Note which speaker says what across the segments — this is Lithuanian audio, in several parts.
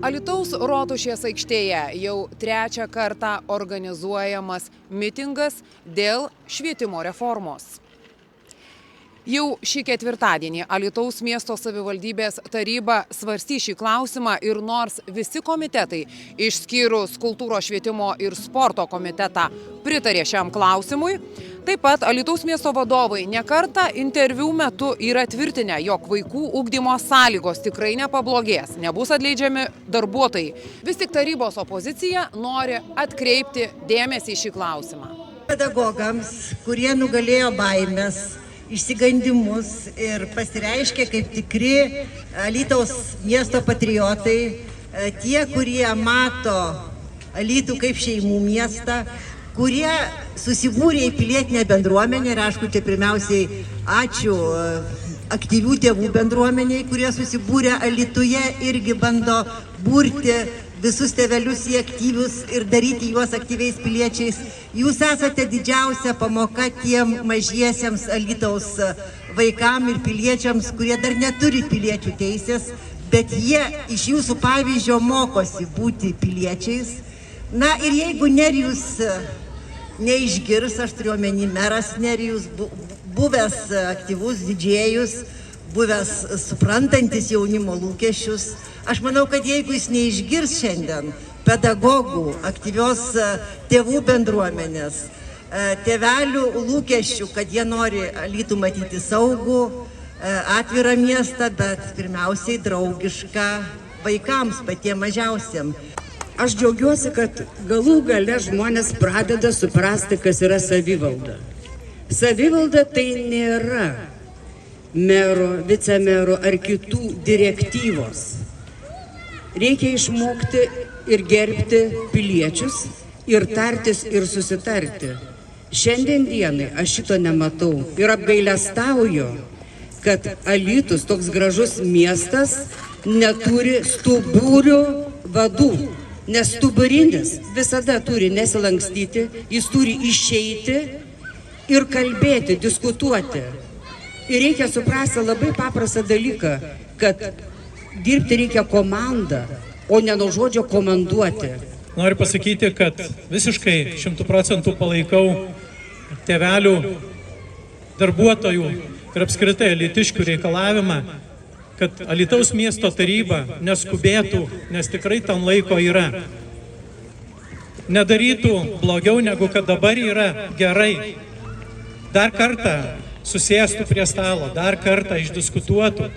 Speaker 1: Alytaus Rotušės aikštėje jau trečią kartą organizuojamas mitingas dėl švietimo reformos. Jau šį ketvirtadienį Alytaus miesto savivaldybės taryba svarstys šį klausimą ir nors visi komitetai, išskyrus kultūros, švietimo ir sporto komitetą, pritarė šiam klausimui, taip pat Alytaus miesto vadovai nekartą interviu metu yra tvirtinę, jog vaikų ugdymo sąlygos tikrai nepablogės, nebus atleidžiami darbuotojai. Vis tik tarybos opozicija nori atkreipti dėmesį į šį klausimą.
Speaker 2: Pedagogams, kurie nugalėjo baimės, išsigandimus ir pasireiškė kaip tikri Alytaus miesto patriotai, tie, kurie mato Alytų kaip šeimų miestą, kurie susibūrė į pilietinę bendruomenę ir aišku, čia pirmiausiai ačiū aktyvių tėvų bendruomeniai, kurie susibūrė Alytuje, irgi bando burti visus tėvelius į aktyvius ir daryti juos aktyviais piliečiais. Jūs esate didžiausia pamoka tiem mažiesiems Alytaus vaikam ir piliečiams, kurie dar neturi piliečių teisės, bet jie iš jūsų pavyzdžio mokosi būti piliečiais. Na ir jeigu Nerijus neišgirs, aš turiu omeny meras Nerijus, buvęs aktyvus didžėjus, buvęs suprantantis jaunimo lūkesčius, aš manau, kad jeigu jis neišgirs šiandien pedagogų, aktyvios tėvų bendruomenės, tėvelių lūkesčių, kad jie nori Alytų matyti saugų, atvirą miestą, bet pirmiausiai draugišką vaikams, patiem mažiausiam.
Speaker 3: Aš džiaugiuosi, kad galų gale žmonės pradeda suprasti, kas yra savivalda. Savivalda tai nėra mero, vicemero ar kitų direktyvos. Reikia išmokti ir gerbti piliečius, ir tartis, ir susitarti. Šiandien dienai aš šito nematau ir apgailestauju, kad Alytus, toks gražus miestas, neturi stuburių vadų. Nes stuburinis visada turi nesilankstyti, jis turi išeiti ir kalbėti, diskutuoti. Ir reikia suprasti labai paprastą dalyką, kad dirbti reikia komandą, o ne nuo žodžio komanduoti.
Speaker 4: Noriu pasakyti, kad visiškai 100% palaikau tėvelių, darbuotojų ir apskritai alytiškių reikalavimą, kad Alytaus miesto taryba neskubėtų, nes tikrai tam laiko yra. Nedarytų blogiau, negu kad dabar yra gerai. Dar kartą susėstų prie stalo, dar kartą išdiskutuotų,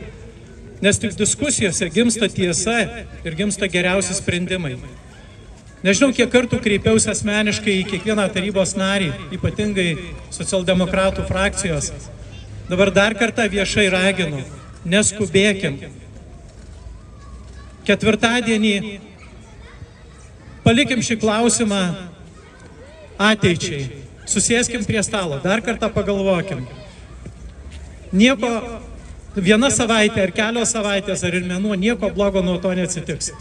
Speaker 4: nes tik diskusijose gimsta tiesa ir gimsta geriausi sprendimai. Nežinau, kiek kartų kreipiausi asmeniškai į kiekvieną tarybos narį, ypatingai socialdemokratų frakcijos. Dabar dar kartą viešai raginu, neskubėkim. Ketvirtadienį palikim šį klausimą ateičiai. Susėskim prie stalo, dar kartą pagalvokim. Nieko, viena savaitė ar kelios savaitės ar ir mėnuo, nieko blogo nuo to neatsitiks.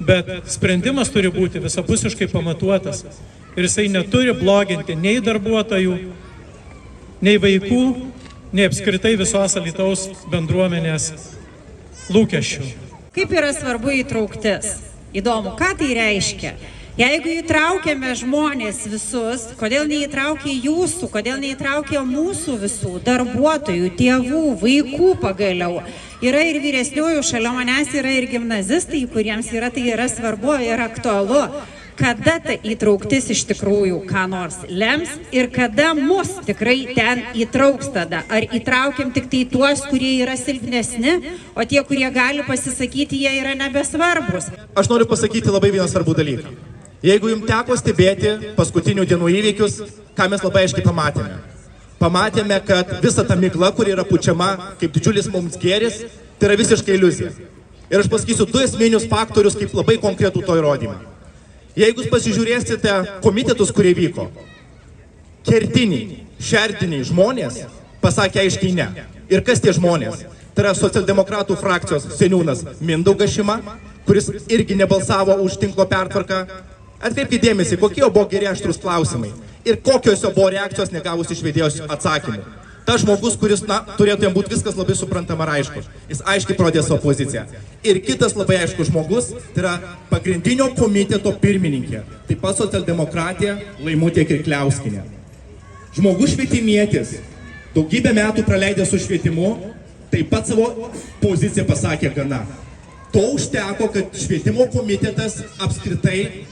Speaker 4: Bet sprendimas turi būti visapusiškai pamatuotas. Ir jisai neturi bloginti nei darbuotojų, nei vaikų, nei apskritai visos Alytaus bendruomenės lūkesčių.
Speaker 5: Kaip yra svarbu įtrauktis? Įdomu, ką tai reiškia? Jeigu įtraukiame žmonės visus, kodėl neįtraukia jūsų, kodėl neįtraukia mūsų visų darbuotojų, tėvų, vaikų pagaliau? Yra ir vyresniųjų, šalia manęs yra ir gimnazistai, kuriems tai yra svarbu ir aktualu. Kada ta įtrauktis iš tikrųjų ką nors lems ir kada mus tikrai ten įtrauks tada? Ar įtraukiam tik tai tuos, kurie yra silpnesni, o tie, kurie gali pasisakyti, jie yra nebesvarbus?
Speaker 6: Aš noriu pasakyti labai vieną svarbų dalyką. Jeigu jums teko stebėti paskutinių dienų įvykius, ką mes labai aiškiai pamatėme. Pamatėme, kad visa ta migla, kuri yra pučiama kaip didžiulis mums gėris, tai yra visiškai iliuzija. Ir aš pasakysiu du esminius faktorius kaip labai konkretų to įrodymą. Jeigu jūs pasižiūrėsite komitetus, kurie vyko, kertiniai, šerdiniai žmonės pasakė aiškiai ne. Ir kas tie žmonės? Tai yra socialdemokratų frakcijos seniūnas Mindaugas Šima, kuris irgi nebalsavo už tinklo pertvarką. Atkreipkite dėmesį, kokie buvo geri aštrūs klausimai ir kokios jo buvo reakcijos negavus iš vedėjos atsakymų. Tas žmogus, kuris, turėtų jam būti viskas labai suprantama ir aišku. Jis aiškiai parodė savo poziciją. Ir kitas labai aiškus žmogus, tai yra pagrindinio komiteto pirmininkė, taip pat socialdemokratė Laimutė Kirkliauskienė. Žmogus švietimietis, daugybę metų praleidė su švietimu, taip pat savo poziciją pasakė gana. To užteko, kad švietimo komitetas apskritai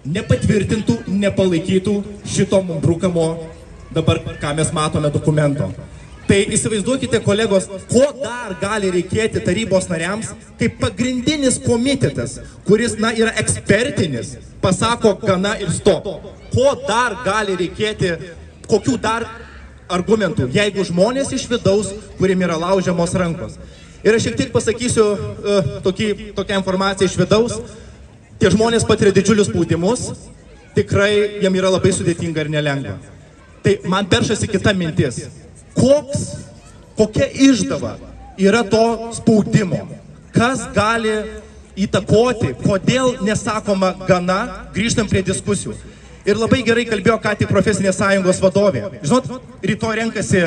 Speaker 6: nepatvirtintų, nepalaikytų šito mums brukamo dabar, ką mes matome dokumento. Tai įsivaizduokite, kolegos, ko dar gali reikėti tarybos nariams, kaip pagrindinis komitetas, kuris, yra ekspertinis, pasako gana ir stop. Ko dar gali reikėti, kokių dar argumentų, jeigu žmonės iš vidaus, kuriem yra laužiamos rankos. Ir aš šiek tiek pasakysiu tokią informaciją iš vidaus. Tie žmonės patiria didžiulius spaudimus, tikrai jam yra labai sudėtinga ir nelengva. Tai man peršasi kita mintis. Kokia išdava yra to spaudimo? Kas gali įtakoti, kodėl nesakoma gana, grįžtam prie diskusijų. Ir labai gerai kalbėjo ką tik profesinės sąjungos vadovė. Žinot, rytoj renkasi,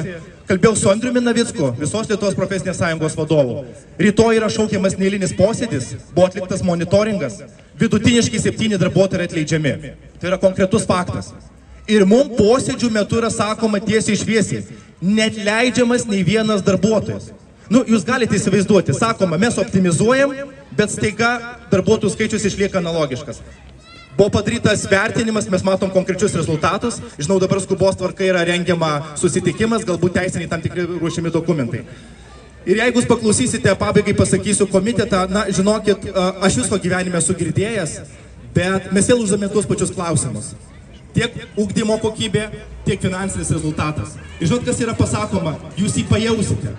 Speaker 6: kalbėjau su Andriumi Navicku, visos Lietuvos profesinės sąjungos vadovų. Rytoj yra šaukiamas neeilinis posėdis, buvo atliktas monitoringas, vidutiniškai 7 darbuotojai atleidžiami. Tai yra konkretus faktas. Ir mums posėdžių metu yra sakoma tiesiai šviesiai, net leidžiamas nei vienas darbuotojas. Jūs galite įsivaizduoti, sakoma, mes optimizuojam, bet staiga darbuotojų skaičius išlieka analogiškas. Buvo padarytas vertinimas, mes matom konkrečius rezultatus. Žinau, dabar skubos tvarka yra rengiama susitikimas, galbūt teisiniai tam tikri ruošiami dokumentai. Ir jeigu jūs paklausysite, pabaigai pasakysiu komitetą, žinokit, aš viso gyvenime esu girdėjęs, bet mes vėl uždavėme tuos pačius klausimus. Tiek ugdymo kokybė, tiek finansinis rezultatas. Ir žinot, kas yra pasakoma, jūs jį pajausite.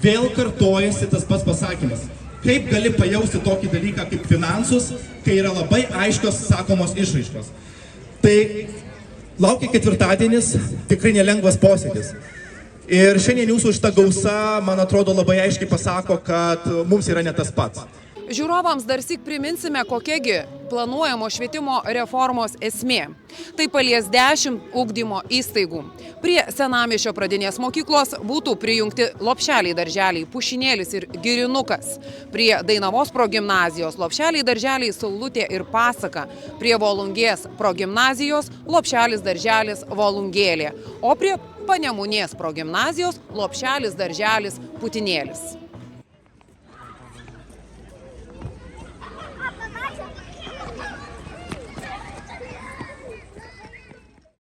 Speaker 6: Vėl kartojasi tas pats pasakymas. Kaip gali pajausti tokį dalyką kaip finansus, kai yra labai aiškios sakomos išraiškos. Tai laukia ketvirtadienis, tikrai nelengvas posėdis. Ir šiandien jūsų šita gausa, man atrodo, labai aiškiai pasako, kad mums yra ne tas pats.
Speaker 1: Žiūrovams dar syk priminsime, kokiagi planuojamo švietimo reformos esmė. Tai palies 10 ugdymo įstaigų. Prie Senamiesčio pradinės mokyklos būtų prijungti lopšeliai darželiai Pušinėlis ir Girinukas. Prie Dainavos progimnazijos lopšeliai darželiai Saulutė ir Pasaka. Prie Volungės progimnazijos lopšelis darželis Volungėlė. O prie Panemunės progimnazijos lopšelis darželis Putinėlis.